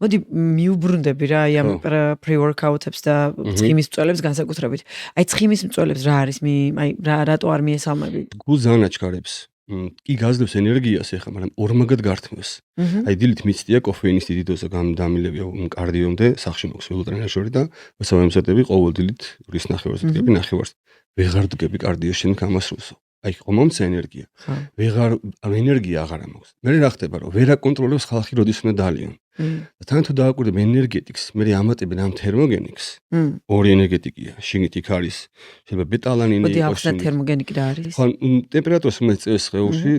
მოდი მიუბრუნდები რა აი ამ pre-workout-ებს და ცხიმის მწველებს განსაკუთრებით. აი ცხიმის მწველებს რა არის აი რატო არ მიესალმები? გულს ძალიან აჩქარებს. კი გაძლევს ენერგიას ეხლა, მაგრამ ორმაგად გართმევს. აი დილით მიცდია კოფეინის დიდი დოზა გამილევია კარდიომდე, სახში მოხსნილ ტრენაჟორი და მოსავემზადები ყოველ დილით რის ნახევარს დგები, ნახევარს. ვეღარ დგები კარდიოს შენ გამასრულს. აი ხომამცა ენერგია. ვეღარ ენერგია აღარ მაქვს. მე რა ხდება რომ ვერ აკონტროლებს ხალხი როდის უნდა დალიონ. და თან თუ დააკვირდები ენერგეტიკს, მე ამატებენ ამ თერმოგენიკს. ორი ენერგეტიკია, შიგნით იქ არის შეიძლება ბეტალანინი მოდი ახსნა თერმოგენიკი რა არის? ხო, ტემპერატურას უმეტეს წევს სხეულში,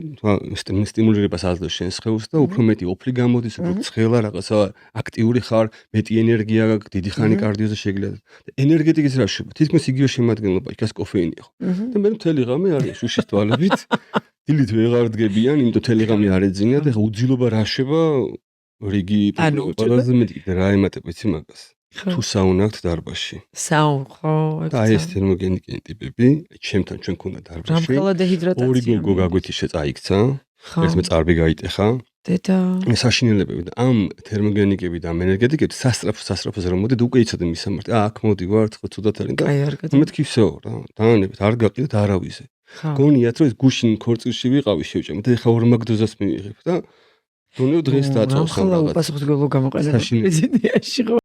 სტიმულირებას აძლევს შენ სხეულს და უფრო მეტი ოფლი გამოდის, უფრო ცხელა რაღაცა აქტიური ხარ, მეტი ენერგია გაქვს, დიდი ხანი კარდიოზე შეგიძლია. ენერგეტიკის რა შევა? თითქმის იგივე შემადგენლობა, იქაც კოფეინი ხო. და მე მთელი ღამე არის შუშის თვალებით. დილით ვეღარ დგებიან, იმიტომ მთელი ღამე არ ეძინათ, ეხლა უძილობა რა შევა? რიგი ყველაზე მეტი რა ემატება იცი მაგას? თუ საუნაგთ დარბაზში. ხო, და აი ეს თერმოგენიკი ტიპები, ჩემთან ჩვენ ქონდა დარბაზში. რამხელა დეჰიდრატაცია. ორი გოგო გაგვეთიშე წაიქცა. ერთმა წარბი გაიტეხა. დედა. ეს საშინელებები და ამ თერმოგენიკები და ამ ენერგეტიკები სასწრაფოზე რომ მოდით უკვე იცოდე მისამართი. აქ მოდი ვართ ხო ცუდად არის და მეთქი всё რა. დაანებით არ გაყიდეთ არავიზე. გონიათ რომ ეს გუშინ ქორწილში ვიყავი შევჭამ და ეხა ორმაგ დოზას მიიღებ და დონე დღეს დაწოვს ამ რაღაცას. უპასუხებლო გამოყენება პრეზიდენტიაში ხო